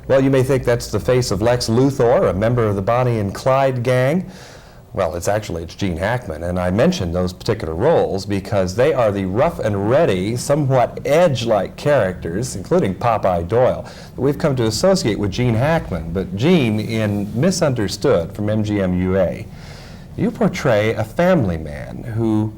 Well, you may think that's the face of Lex Luthor, a member of the Bonnie and Clyde gang. Well, it's Gene Hackman, and I mentioned those particular roles because they are the rough and ready, somewhat edge-like characters, including Popeye Doyle, that we've come to associate with Gene Hackman. But Gene, in Misunderstood from MGM-UA, you portray a family man who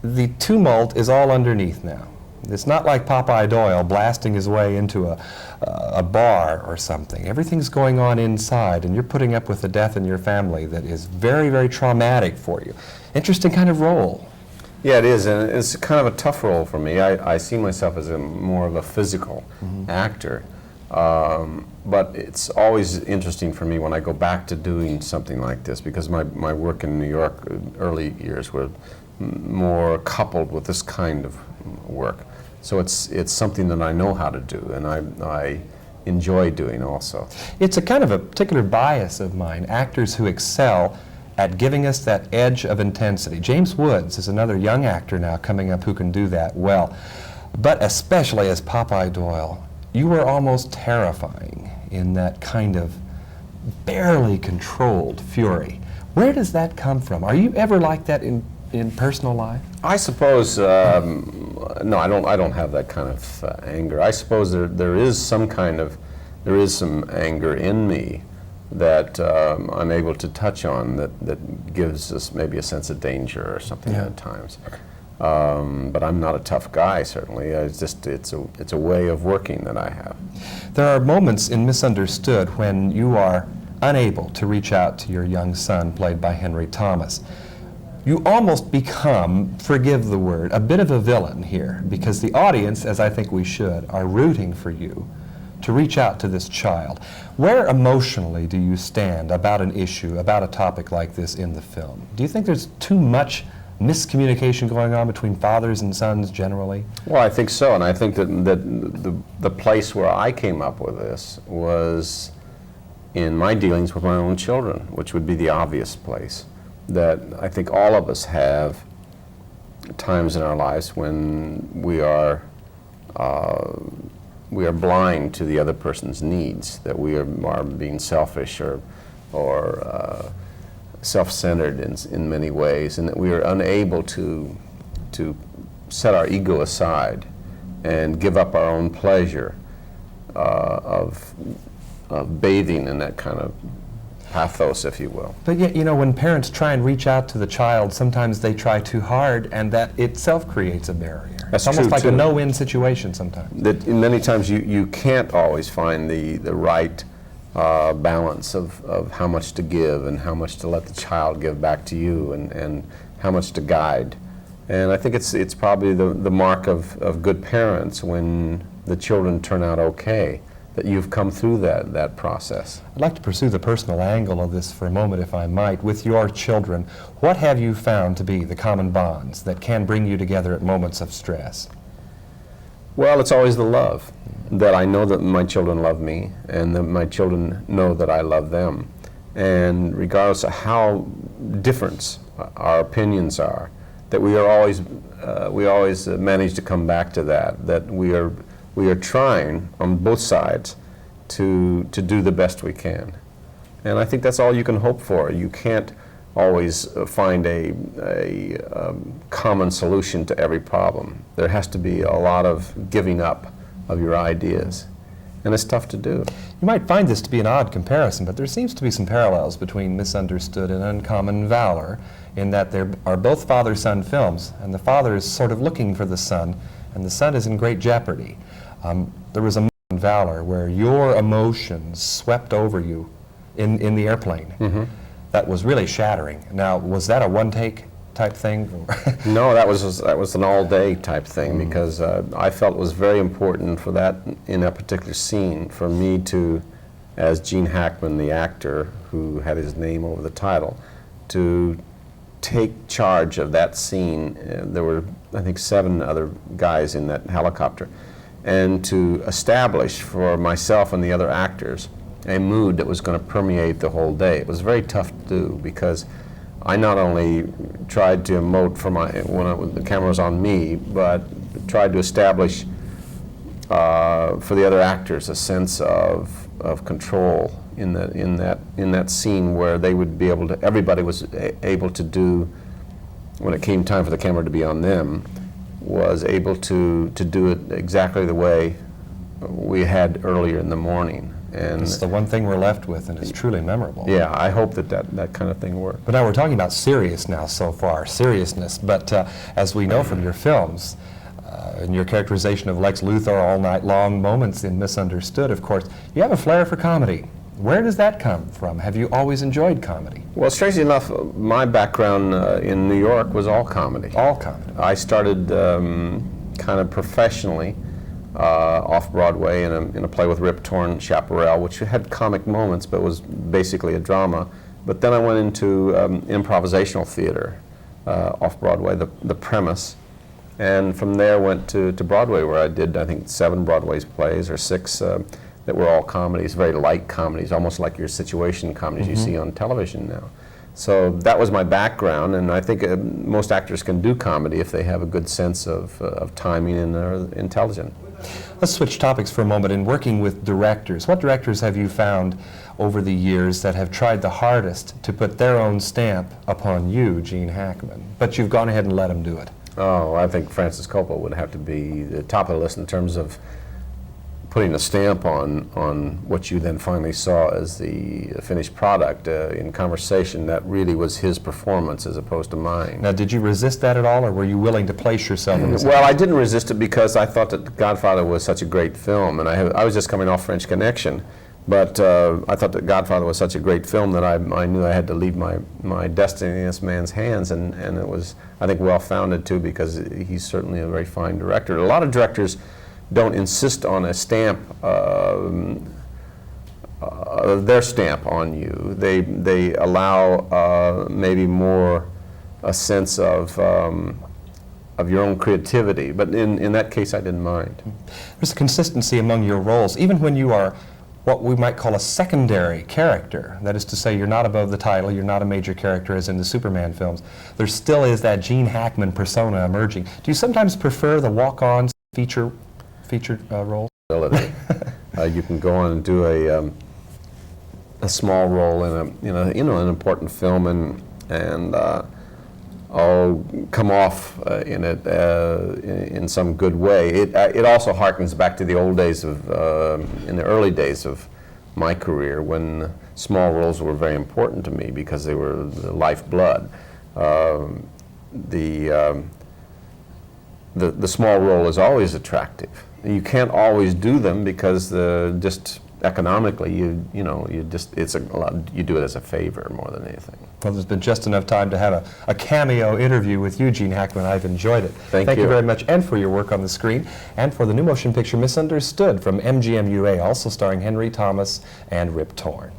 the tumult is all underneath now. It's not like Popeye Doyle blasting his way into a bar or something. Everything's going on inside, and you're putting up with the death in your family that is very, very traumatic for you. Interesting kind of role. Yeah, it is, and it's kind of a tough role for me. I see myself as more of a physical actor, but it's always interesting for me when I go back to doing something like this, because my work in New York early years were more coupled with this kind of work. So it's something that I know how to do, and I enjoy doing also. It's a kind of a particular bias of mine, actors who excel at giving us that edge of intensity. James Woods is another young actor now coming up who can do that well. But especially as Popeye Doyle, you were almost terrifying in that kind of barely controlled fury. Where does that come from? Are you ever like that in personal life? I suppose, no, I don't have that kind of anger. I suppose there is some anger in me that I'm able to touch on that gives us maybe a sense of danger or something at times. But I'm not a tough guy, certainly. It's a way of working that I have. There are moments in Misunderstood when you are unable to reach out to your young son, played by Henry Thomas. You almost become, forgive the word, a bit of a villain here, because the audience, as I think we should, are rooting for you to reach out to this child. Where emotionally do you stand about an issue, about a topic like this in the film? Do you think there's too much miscommunication going on between fathers and sons generally? Well, I think so, and I think that the place where I came up with this was in my dealings with my own children, which would be the obvious place. That I think all of us have times in our lives when we are blind to the other person's needs, that we are being selfish or self-centered in many ways, and that we are unable to set our ego aside and give up our own pleasure of bathing in that kind of pathos, if you will. But yet, you know, when parents try and reach out to the child, sometimes they try too hard, and that itself creates a barrier. That's it's almost true, like too. a no-win situation sometimes. That many times you can't always find the right balance of how much to give and how much to let the child give back to you, and how much to guide. And I think it's probably the mark of good parents when the children turn out okay, that you've come through that process. I'd like to pursue the personal angle of this for a moment, if I might. With your children, what have you found to be the common bonds that can bring you together at moments of stress? Well, it's always the love, that I know that my children love me, and that my children know that I love them. And regardless of how different our opinions are, that we always manage to come back to that we are trying on both sides to do the best we can. And I think that's all you can hope for. You can't always find a common solution to every problem. There has to be a lot of giving up of your ideas. And it's tough to do. You might find this to be an odd comparison, but there seems to be some parallels between Misunderstood and Uncommon Valor, in that there are both father-son films, and the father is sort of looking for the son, and the son is in great jeopardy. There was a Valor where your emotions swept over you in the airplane. That was really shattering. Now, was that a one-take type thing? No, that was an all-day type thing, because I felt it was very important for that, in a particular scene, for me to, as Gene Hackman, the actor who had his name over the title, to take charge of that scene. There were, I think, 7 other guys in that helicopter, and to establish for myself and the other actors a mood that was going to permeate the whole day. It was very tough to do, because I not only tried to emote when the camera was on me, but tried to establish for the other actors, a sense of control in that scene where they would be able to, everybody was able to do, when it came time for the camera to be on them, was able to do it exactly the way we had earlier in the morning. And it's the one thing we're left with, and it's truly memorable. yeah, I hope that kind of thing worked. But now we're talking about seriousness, but as we know from your films, in your characterization of Lex Luthor, All Night Long, moments in Misunderstood, of course, you have a flair for comedy. Where does that come from? Have you always enjoyed comedy? Well, strangely enough, my background in New York was all comedy. All comedy. I started kind of professionally off Broadway in a play with Rip Torn, Chaparral, which had comic moments but was basically a drama. But then I went into improvisational theater off Broadway, the premise. And from there went to Broadway, where I did, I think, 7 Broadway plays or 6 that were all comedies, very light comedies, almost like your situation comedies you see on television now. So that was my background, and I think most actors can do comedy if they have a good sense of timing and are intelligent. Let's switch topics for a moment. In working with directors, what directors have you found over the years that have tried the hardest to put their own stamp upon you, Gene Hackman, but you've gone ahead and let them do it? Oh, I think Francis Coppola would have to be the top of the list in terms of putting a stamp on what you then finally saw as the finished product. In Conversation, that really was his performance as opposed to mine. Now, did you resist that at all, or were you willing to place yourself in his Well, I didn't resist it because I thought that Godfather was such a great film, and I was just coming off French Connection, but I thought that Godfather was such a great film that I knew I had to leave my destiny in this man's hands, and it was, I think, well-founded too, because he's certainly a very fine director. A lot of directors don't insist on a stamp, their stamp on you. They allow maybe more a sense of your own creativity. But in that case, I didn't mind. There's a consistency among your roles, even when you are what we might call a secondary character. That is to say, you're not above the title, you're not a major character as in the Superman films. There still is that Gene Hackman persona emerging. Do you sometimes prefer the walk-on featured roles? You can go on and do a small role in an important film and I'll come off in it in some good way. It also harkens back to the old days in the early days of my career, when small roles were very important to me because they were the lifeblood. The small role is always attractive. You can't always do them because just economically, you do it as a favor more than anything. Well, there's been just enough time to have a cameo interview with you, Gene Hackman. I've enjoyed it. Thank you very much, and for your work on the screen, and for the new motion picture Misunderstood from MGM-UA, also starring Henry Thomas and Rip Torn.